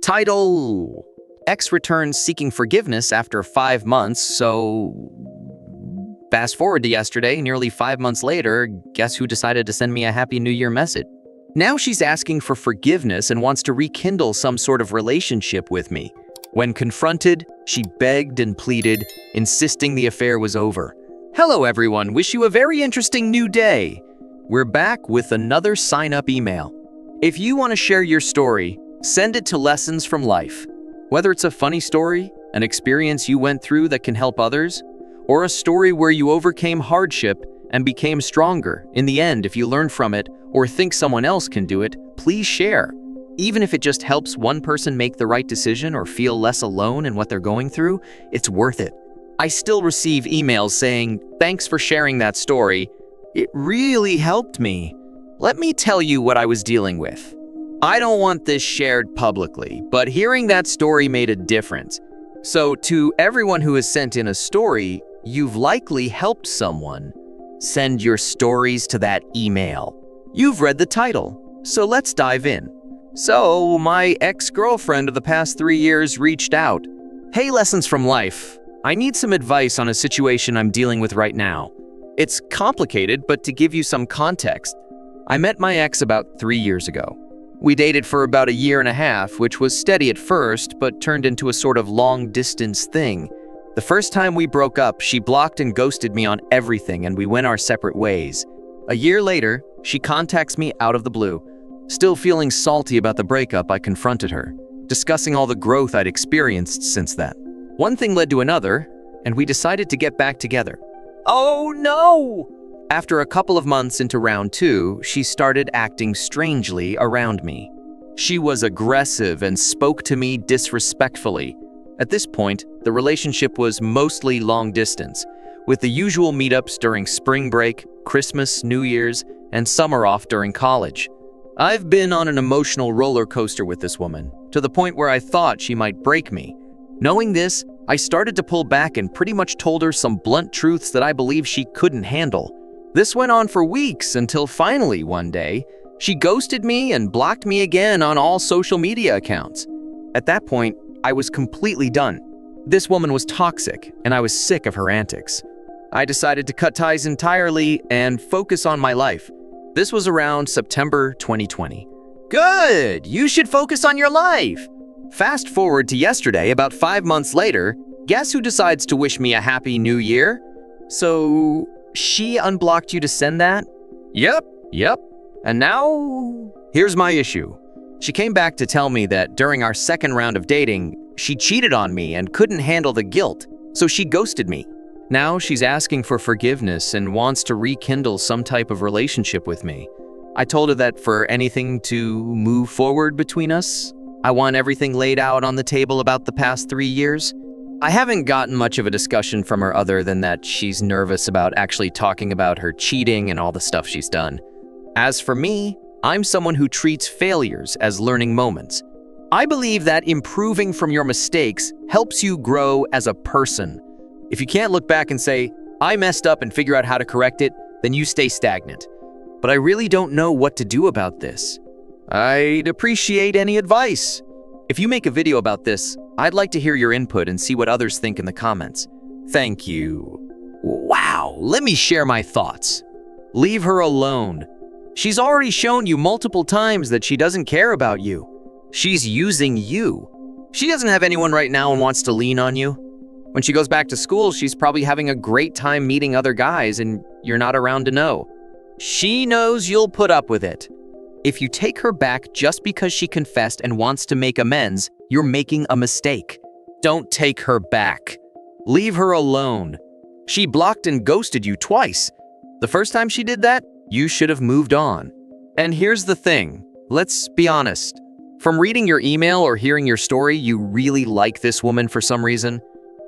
Title: Ex returns seeking forgiveness after 5 months, so fast forward to yesterday, nearly 5 months later, guess who decided to send me a Happy New Year message? Now she's asking for forgiveness and wants to rekindle some sort of relationship with me. When confronted, she begged and pleaded, insisting the affair was over. Hello everyone, wish you a very interesting new day. We're back with another sign-up email. If you want to share your story, send it to Lessons from Life. Whether it's a funny story, an experience you went through that can help others, or a story where you overcame hardship and became stronger in the end if you learn from it or think someone else can do it, please share. Even if it just helps one person make the right decision or feel less alone in what they're going through, it's worth it. I still receive emails saying, "Thanks for sharing that story. It really helped me. Let me tell you what I was dealing with. I don't want this shared publicly, but hearing that story made a difference." So to everyone who has sent in a story, you've likely helped someone. Send your stories to that email. You've read the title, so let's dive in. So my ex-girlfriend of the past 3 years reached out. Hey, Lessons from Life. I need some advice on a situation I'm dealing with right now. It's complicated, but to give you some context, I met my ex about 3 years ago. We dated for about 1.5 years, which was steady at first, but turned into a sort of long-distance thing. The first time we broke up, she blocked and ghosted me on everything, and we went our separate ways. A year later, she contacts me out of the blue. Still feeling salty about the breakup, I confronted her, discussing all the growth I'd experienced since then. One thing led to another, and we decided to get back together. Oh no! After a couple of months into round 2, she started acting strangely around me. She was aggressive and spoke to me disrespectfully. At this point, the relationship was mostly long distance, with the usual meetups during spring break, Christmas, New Year's, and summer off during college. I've been on an emotional roller coaster with this woman, to the point where I thought she might break me. Knowing this, I started to pull back and pretty much told her some blunt truths that I believe she couldn't handle. This went on for weeks until finally one day, she ghosted me and blocked me again on all social media accounts. At that point, I was completely done. This woman was toxic, and I was sick of her antics. I decided to cut ties entirely and focus on my life. This was around September 2020. Good! You should focus on your life! Fast forward to yesterday, about 5 months later, guess who decides to wish me a Happy New Year? So, she unblocked you to send that? Yep. And now, here's my issue. She came back to tell me that during our second round of dating, she cheated on me and couldn't handle the guilt, so she ghosted me. Now she's asking for forgiveness and wants to rekindle some type of relationship with me. I told her that for anything to move forward between us, I want everything laid out on the table about the past 3 years. I haven't gotten much of a discussion from her other than that she's nervous about actually talking about her cheating and all the stuff she's done. As for me, I'm someone who treats failures as learning moments. I believe that improving from your mistakes helps you grow as a person. If you can't look back and say, I messed up and figure out how to correct it, then you stay stagnant. But I really don't know what to do about this. I'd appreciate any advice. If you make a video about this, I'd like to hear your input and see what others think in the comments. Thank you. Wow, let me share my thoughts. Leave her alone. She's already shown you multiple times that she doesn't care about you. She's using you. She doesn't have anyone right now and wants to lean on you. When she goes back to school, she's probably having a great time meeting other guys and you're not around to know. She knows you'll put up with it. If you take her back just because she confessed and wants to make amends, you're making a mistake. Don't take her back. Leave her alone. She blocked and ghosted you twice. The first time she did that, you should have moved on. And here's the thing. Let's be honest. From reading your email or hearing your story, you really like this woman for some reason.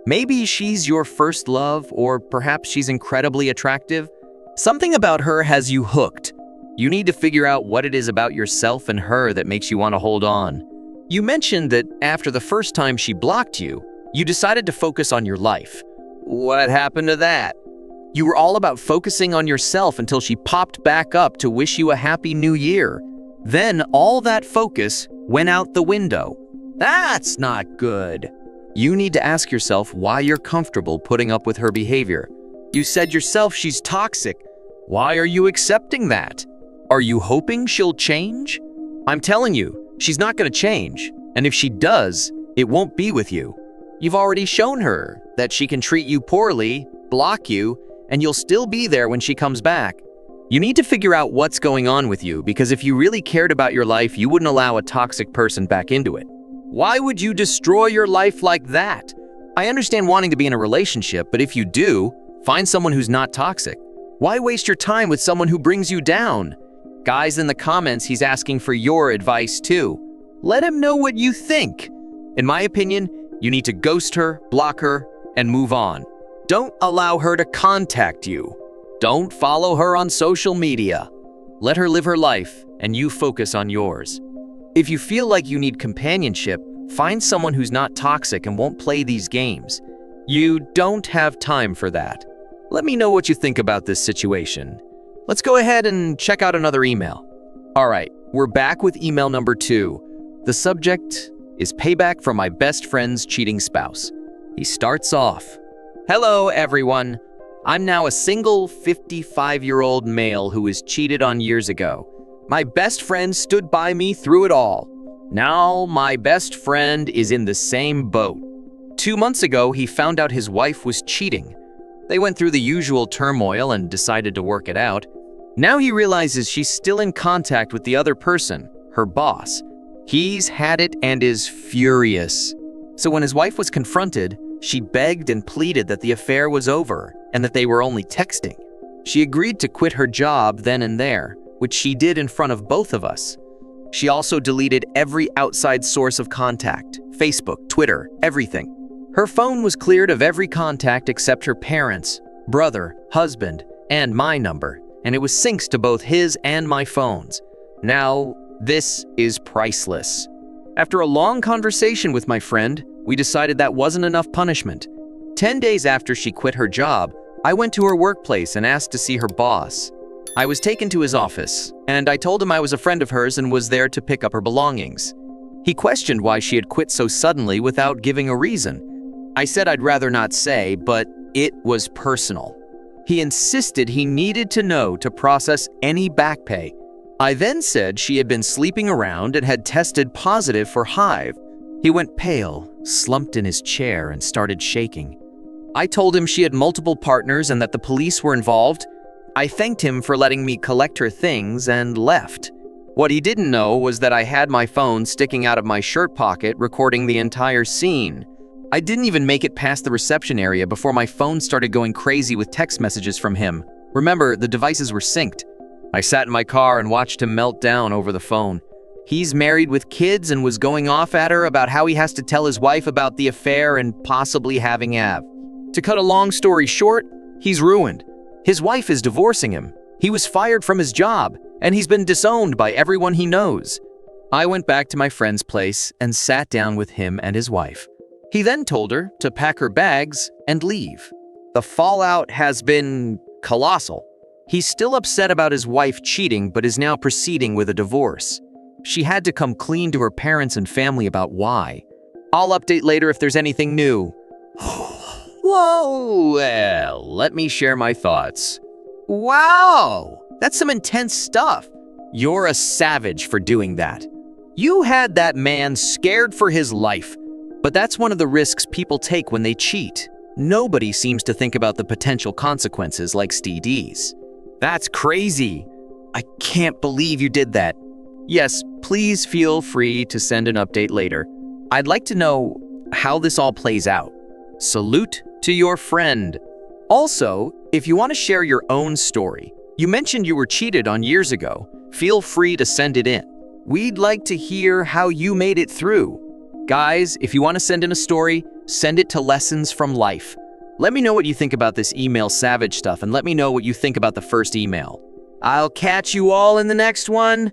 Maybe she's your first love, or perhaps she's incredibly attractive. Something about her has you hooked. You need to figure out what it is about yourself and her that makes you want to hold on. You mentioned that after the first time she blocked you, you decided to focus on your life. What happened to that? You were all about focusing on yourself until she popped back up to wish you a happy new year. Then all that focus went out the window. That's not good. You need to ask yourself why you're comfortable putting up with her behavior. You said yourself she's toxic. Why are you accepting that? Are you hoping she'll change? I'm telling you, she's not going to change. And if she does, it won't be with you. You've already shown her that she can treat you poorly, block you, and you'll still be there when she comes back. You need to figure out what's going on with you, because if you really cared about your life, you wouldn't allow a toxic person back into it. Why would you destroy your life like that? I understand wanting to be in a relationship, but if you do, find someone who's not toxic. Why waste your time with someone who brings you down? Guys, in the comments, he's asking for your advice too. Let him know what you think. In my opinion, you need to ghost her, block her, and move on. Don't allow her to contact you. Don't follow her on social media. Let her live her life, and you focus on yours. If you feel like you need companionship, find someone who's not toxic and won't play these games. You don't have time for that. Let me know what you think about this situation. Let's go ahead and check out another email. All right, we're back with email number 2. The subject is payback from my best friend's cheating spouse. He starts off, "Hello, everyone. I'm now a single 55-year-old male who was cheated on years ago. My best friend stood by me through it all. Now my best friend is in the same boat. 2 months ago, he found out his wife was cheating. They went through the usual turmoil and decided to work it out. Now he realizes she's still in contact with the other person, her boss. He's had it and is furious. So when his wife was confronted, she begged and pleaded that the affair was over and that they were only texting. She agreed to quit her job then and there, which she did in front of both of us. She also deleted every outside source of contact, Facebook, Twitter, everything. Her phone was cleared of every contact except her parents, brother, husband, and my number, and it was synced to both his and my phones. Now, this is priceless. After a long conversation with my friend, we decided that wasn't enough punishment. 10 days after she quit her job, I went to her workplace and asked to see her boss. I was taken to his office, and I told him I was a friend of hers and was there to pick up her belongings. He questioned why she had quit so suddenly without giving a reason. I said I'd rather not say, but it was personal. He insisted he needed to know to process any back pay. I then said she had been sleeping around and had tested positive for HIV. He went pale, slumped in his chair, and started shaking. I told him she had multiple partners and that the police were involved. I thanked him for letting me collect her things and left. What he didn't know was that I had my phone sticking out of my shirt pocket recording the entire scene. I didn't even make it past the reception area before my phone started going crazy with text messages from him. Remember, the devices were synced. I sat in my car and watched him melt down over the phone. He's married with kids and was going off at her about how he has to tell his wife about the affair and possibly having Av. To cut a long story short, he's ruined. His wife is divorcing him. He was fired from his job, and he's been disowned by everyone he knows. I went back to my friend's place and sat down with him and his wife. He then told her to pack her bags and leave. The fallout has been colossal. He's still upset about his wife cheating, but is now proceeding with a divorce. She had to come clean to her parents and family about why. I'll update later if there's anything new. Whoa, well, let me share my thoughts. Wow, that's some intense stuff. You're a savage for doing that. You had that man scared for his life. But that's one of the risks people take when they cheat. Nobody seems to think about the potential consequences like STDs. That's crazy. I can't believe you did that. Yes, please feel free to send an update later. I'd like to know how this all plays out. Salute to your friend. Also, if you want to share your own story, you mentioned you were cheated on years ago, feel free to send it in. We'd like to hear how you made it through. Guys, if you want to send in a story, send it to Lessons from Life. Let me know what you think about this email savage stuff, and let me know what you think about the first email. I'll catch you all in the next one.